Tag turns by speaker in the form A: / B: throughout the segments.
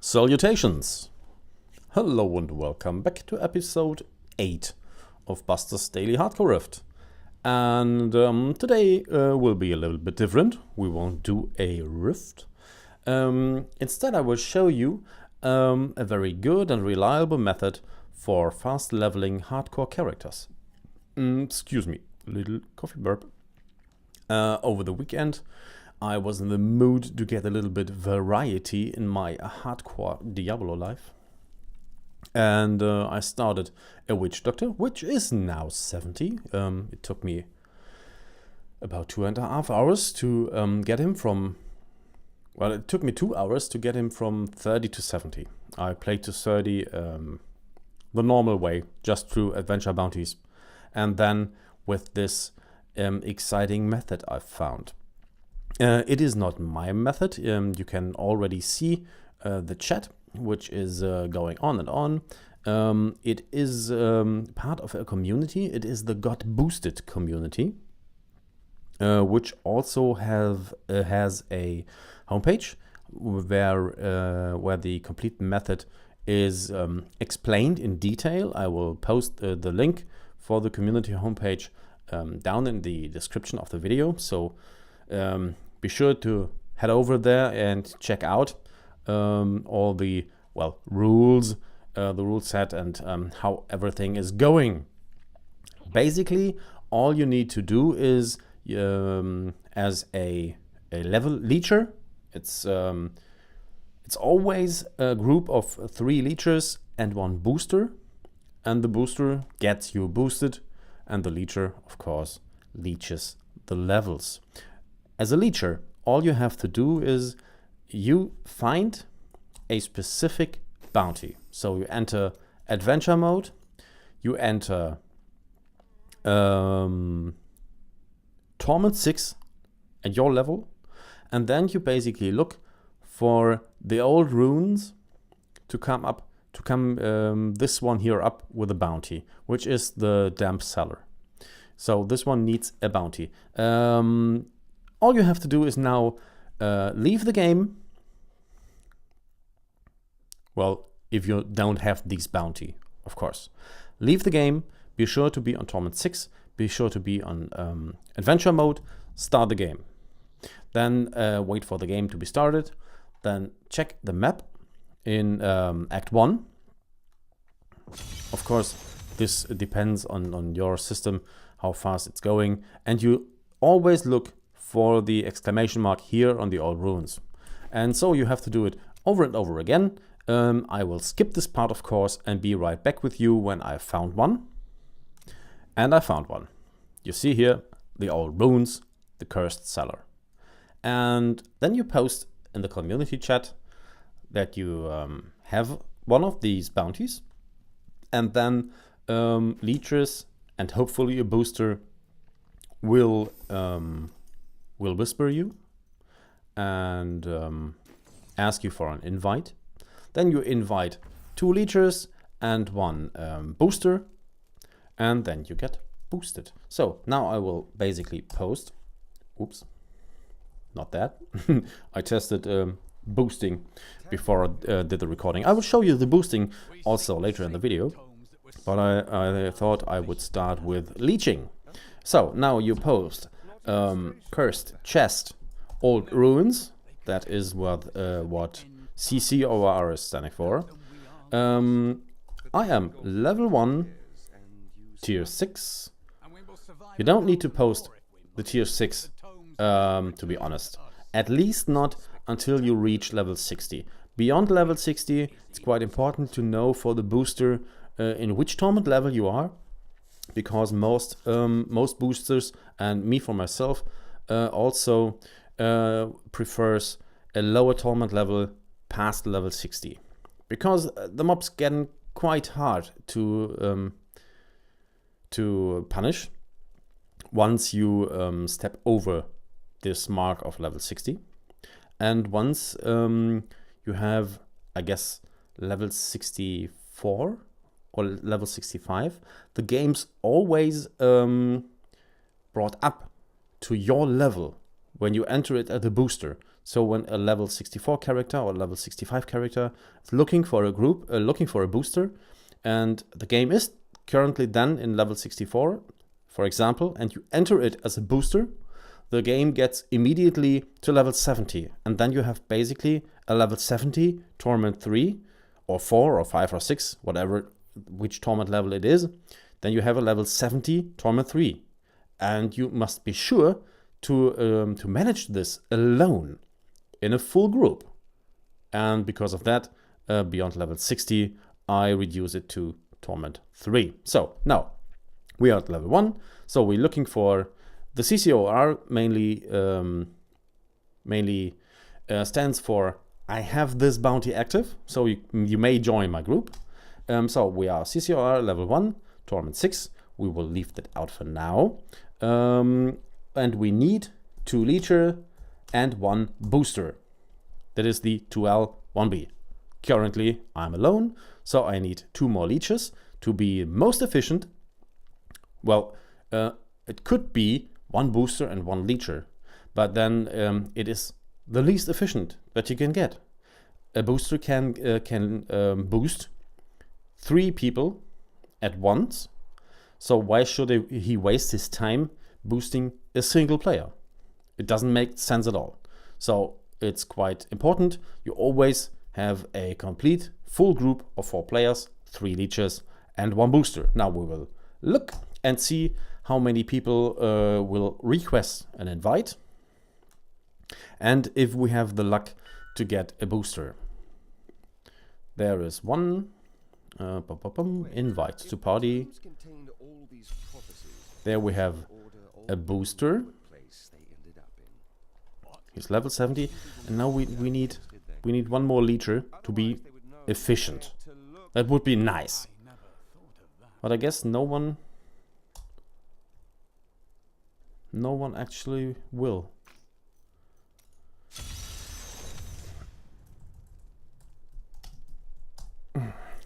A: Salutations! Hello and welcome back to episode 8 of Buster's Daily Hardcore Rift. And today will be a little bit different. We won't do a rift. Instead I will show you a very good and reliable method for fast leveling hardcore characters. Excuse me, little coffee burp. Over the weekend I was in the mood to get a little bit variety in my hardcore Diablo life. And I started a witch doctor, which is now 70. It took me about 2.5 hours to get him from... Well, it took me 2 hours to get him from 30 to 70. I played to 30 the normal way, just through adventure bounties. And then with this exciting method I've found. It is not my method. You can already see the chat, which is going on and on. It is part of a community. It is the Got Boosted community, which also has a homepage where the complete method is explained in detail. I will post the link for the community homepage down in the description of the video. So be sure to head over there and check out all the rules, the rule set, and how everything is going. Basically, all you need to do is as a level leecher. It's always a group of 3 leechers and 1 booster, and the booster gets you boosted, and the leecher, of course, leeches the levels. As a leecher, all you have to do is you find a specific bounty. So you enter adventure mode, you enter Torment 6 at your level, and then you basically look for the old runes to come this one here up with a bounty, which is the damp cellar. So this one needs a bounty. All you have to do is now leave the game. Well, if you don't have this bounty, of course. Leave the game, be sure to be on Torment 6, be sure to be on adventure mode, start the game. Then wait for the game to be started, then check the map in Act 1. Of course, this depends on your system, how fast it's going, and you always look for the exclamation mark here on the old runes. And so you have to do it over and over again. I will skip this part, of course, and be right back with you when I found one. And I found one. You see here the old runes, the cursed cellar. And then you post in the community chat that you have one of these bounties, and then leechers and hopefully a booster will whisper you and ask you for an invite. Then you invite 2 leechers and 1 booster, and then you get boosted. So now I will basically post. Oops, not that. I tested boosting before I did the recording. I will show you the boosting also later in the video, but I thought I would start with leeching. So now you post cursed chest old ruins. That is what CCOR is standing for. I am level 1 tier 6. You don't need to post the tier 6 to be honest, at least not until you reach level 60. Beyond level 60, it's quite important to know for the booster in which torment level you are, because most boosters, and me for myself, also prefers a lower torment level past level 60, because the mobs getting quite hard to punish once you step over this mark of level 60, and once you have, I guess, level 64 or level 65, the game's always brought up to your level when you enter it at the booster. So when a level 64 character or level 65 character is looking for a group, looking for a booster, and the game is currently then in level 64, for example, and you enter it as a booster, the game gets immediately to level 70. And then you have basically a level 70 Torment 3 or 4 or 5 or 6, whatever, which Torment level it is. Then you have a level 70 Torment 3. And you must be sure to manage this alone in a full group. And because of that, beyond level 60, I reduce it to Torment 3. So now we are at level 1. So we're looking for the CCOR mainly stands for I have this bounty active. So you may join my group. So we are CCOR level 1, Torment 6. We will leave that out for now. And we need 2 leecher and 1 booster. That is the 2L 1B. Currently, I'm alone, so I need 2 more leeches to be most efficient. Well, it could be 1 booster and 1 leecher, but then it is the least efficient that you can get. A booster can boost 3 people at once, so why should he waste his time boosting a single player? It doesn't make sense at all. So it's quite important. You always have a complete full group of 4 players, 3 leeches and 1 booster. Now we will look and see how many people will request an invite and if we have the luck to get a booster. There is one invite to party. There we have a booster. He's level 70, and now we need 1 more leecher to be efficient. That would be nice. But I guess no one actually will.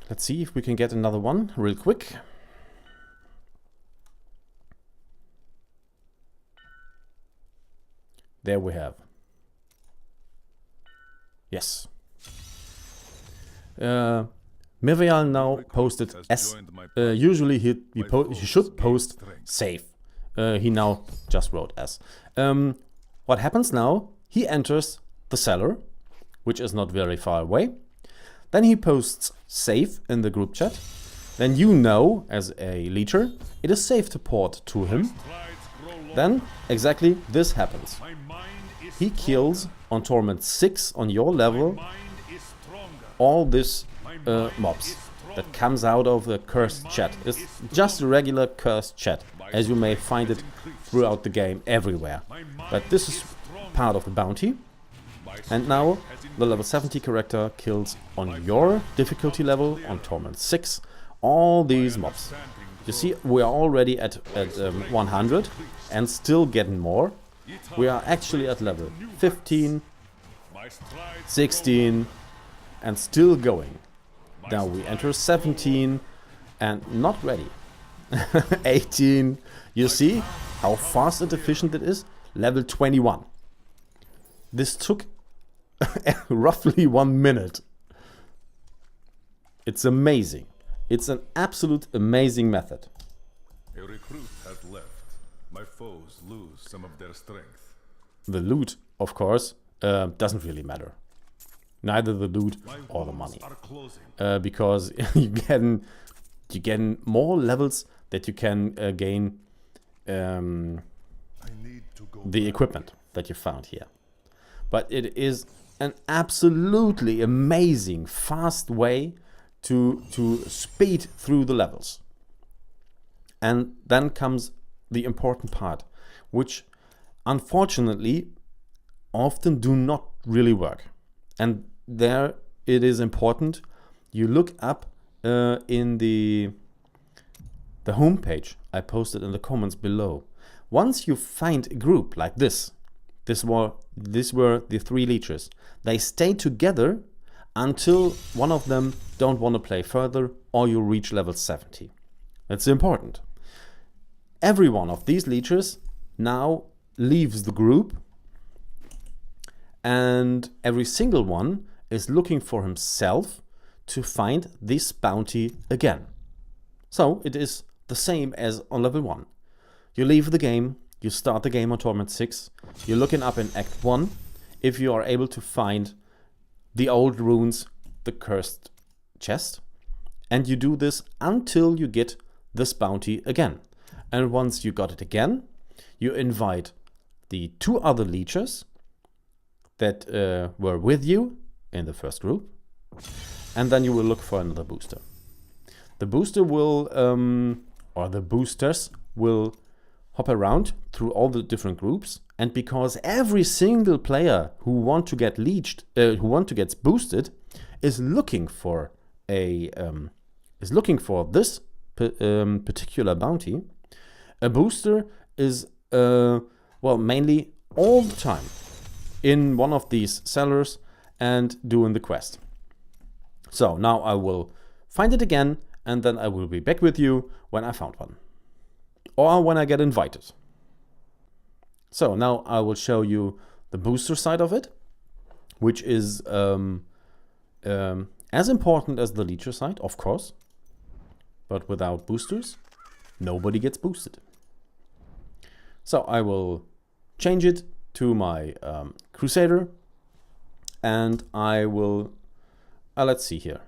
A: Let's see if we can get another one real quick. There we have. Yes. Mirvial now posted S. Usually he should post safe. He now just wrote S. What happens now? He enters the cellar, which is not very far away. Then he posts safe in the group chat. Then you know, as a leecher, it is safe to port to him. Then exactly this happens. He kills on Torment 6 on your level all this mobs that comes out of the cursed chat. It's just a regular cursed chat, as you may find it throughout the game everywhere. But this is part of the bounty. And now the level 70 character kills on your difficulty level on Torment 6 all these mobs. You see, we are already at 100 and still getting more. We are actually at level 15, 16 and still going. Now we enter 17 and not ready. 18. You see how fast and efficient it is? Level 21. This took roughly 1 minute. It's amazing. It's an absolute amazing method.
B: A recruit has left. My foes lose some of their strength.
A: The loot, of course, doesn't really matter. Neither the loot or the money. Because you get more levels that you can gain the equipment that you found here. But it is an absolutely amazing, fast way to speed through the levels. And then comes the important part, which unfortunately often do not really work. And there it is important. You look up in the homepage I posted in the comments below. Once you find a group like this, these were the 3 leeches. They stay together until one of them don't want to play further or you reach level 70. That's important. Every one of these leeches now leaves the group and every single one is looking for himself to find this bounty again. So it is the same as on level 1. You leave the game, you start the game on Torment 6, you're looking up in Act 1 if you are able to find the old runes, the cursed chest, and you do this until you get this bounty again. And once you got it again, you invite the 2 other leechers that were with you in the first group, and then you will look for another booster. The booster will, or the boosters will hop around through all the different groups, and because every single player who want to get leeched, who want to get boosted, is looking for a this particular bounty, a booster is well, mainly all the time in one of these cellars and doing the quest. So now I will find it again, and then I will be back with you when I found one, or when I get invited. So now I will show you the booster side of it, which is as important as the leecher side, of course, but without boosters, nobody gets boosted. So I will change it to my Crusader, and I will, let's see here.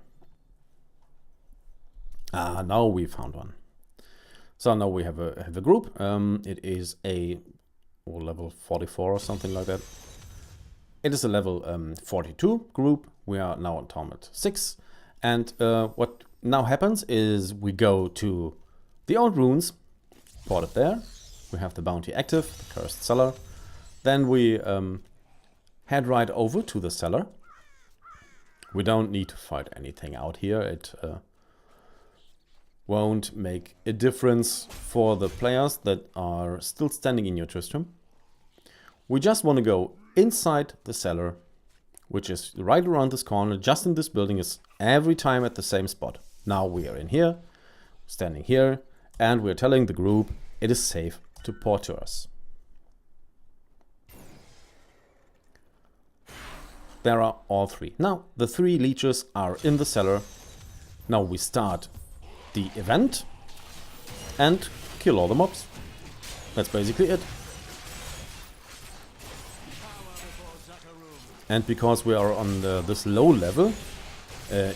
A: Now we found one. So now we have a group. It is a level 44 or something like that. It is a level 42 group. We are now on Torment 6. And what now happens is we go to the old runes, port it there. We have the bounty active, the cursed cellar. Then we head right over to the cellar. We don't need to fight anything out here. It won't make a difference for the players that are still standing in your Tristram. We just want to go inside the cellar, which is right around this corner, just in this building, is every time at the same spot. Now we are in here, standing here, and we're telling the group it is safe to port to us. There are all 3. Now the 3 leeches are in the cellar. Now we start the event and kill all the mobs. That's basically it. And because we are on this low level,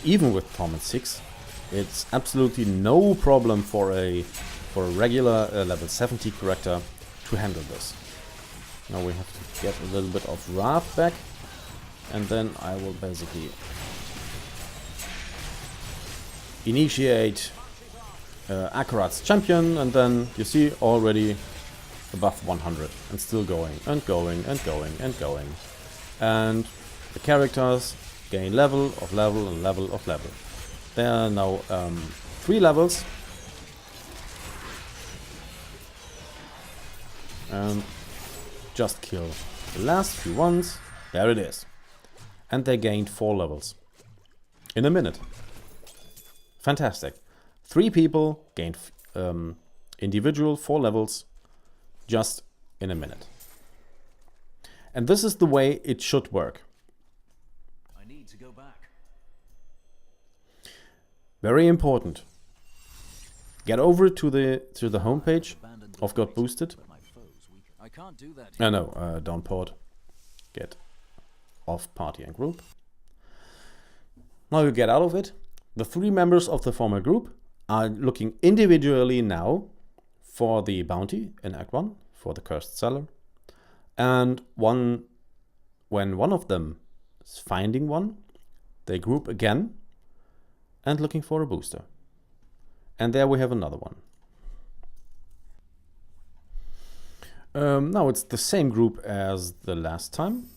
A: even with Torment 6, it's absolutely no problem for a regular level 70 character to handle this. Now we have to get a little bit of wrath back, and then I will basically initiate Akarat's champion, and then you see already above 100 and still going and going and going and going. And the characters gain level of level and level of level. There are now 3 levels. And just kill the last few ones. There it is. And they gained 4 levels in a minute. Fantastic. 3 people gained individual 4 levels just in a minute. And this is the way it should work.
C: I need to go back.
A: Very important. Get over to the homepage of Got Boosted.
C: I can't do that.
A: No, don't port. Get off party and group. Now you get out of it. The 3 members of the former group are looking individually now for the bounty in Act 1, for the cursed cellar. And when one of them is finding one, they group again and looking for a booster. And there we have another one. Now it's the same group as the last time.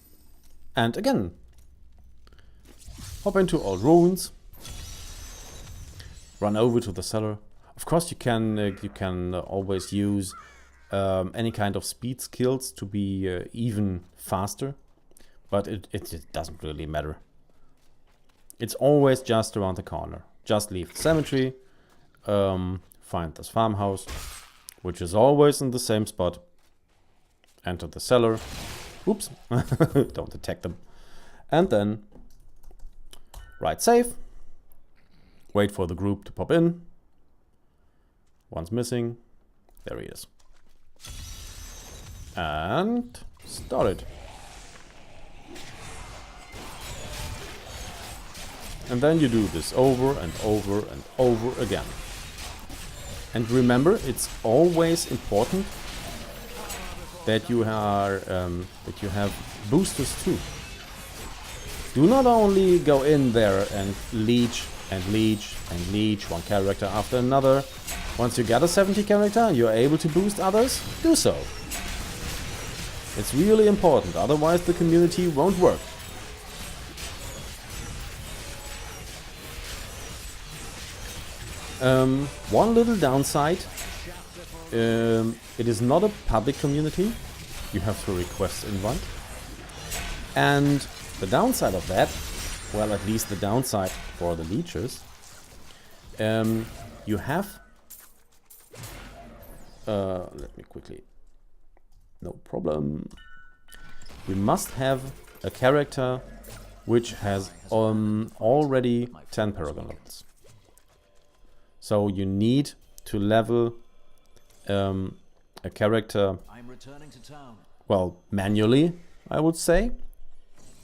A: And again, hop into all ruins, run over to the cellar. Of course, you can always use any kind of speed skills to be even faster, but it doesn't really matter. It's always just around the corner. Just leave the cemetery, find this farmhouse, which is always in the same spot, enter the cellar, Oops, don't attack them. And then write save. Wait for the group to pop in. One's missing. There he is. And start it. And then you do this over and over and over again. And remember, it's always important that you have boosters too. Do not only go in there and leech and leech and leech one character after another. Once you get a 70 character, you're able to boost others, do so. It's really important, otherwise the community won't work. One little downside, it is not a public community, you have to request invite. And the downside of that, well, at least the downside for the leechers, you have, let me quickly, no problem, you must have a character which has already 10 paragon levels. So you need to level a character,
C: I'm returning to town.
A: well, manually, I would say,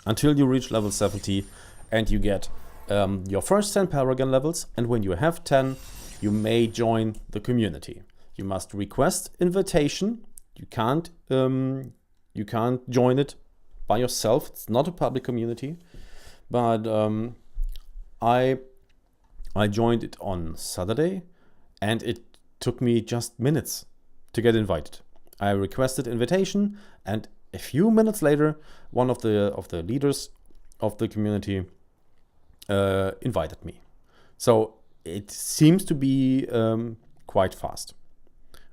A: until you reach level 70 and you get your first 10 paragon levels. And when you have 10, you may join the community. You must request invitation. You can't join it by yourself. It's not a public community. But I joined it on Saturday, and it took me just minutes to get invited. I requested invitation, and a few minutes later, one of the leaders of the community invited me. So it seems to be quite fast.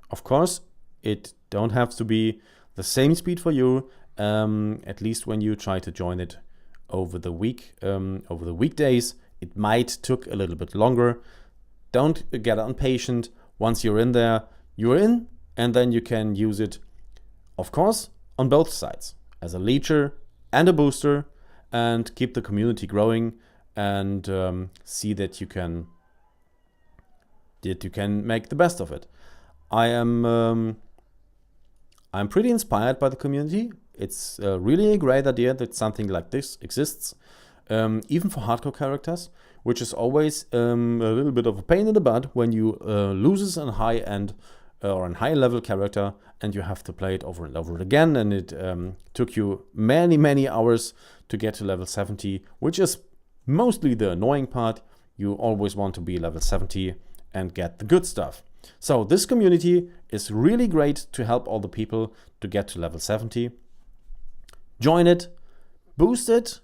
A: Of course, it don't have to be the same speed for you. At least when you try to join it over the weekdays, it might took a little bit longer. Don't get impatient. Once you're in there, you're in, and then you can use it, of course, on both sides, as a leecher and a booster, and keep the community growing, and see that you can make the best of it. I'm pretty inspired by the community. It's really a great idea that something like this exists. Even for hardcore characters, which is always a little bit of a pain in the butt when you loses a high-end or a high-level character and you have to play it over and over again, and it took you many hours to get to level 70, which is mostly the annoying part. You always want to be level 70 and get the good stuff. So this community is really great to help all the people to get to level 70. Join it, boost it,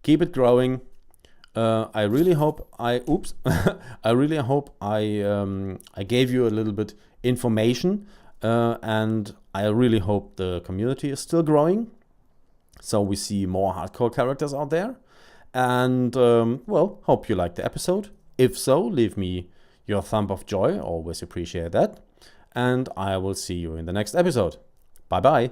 A: keep it growing. I really hope I gave you a little bit information, and I really hope the community is still growing, so we see more hardcore characters out there. And well, hope you liked the episode. If so, leave me your thumb of joy. Always appreciate that. And I will see you in the next episode. Bye bye.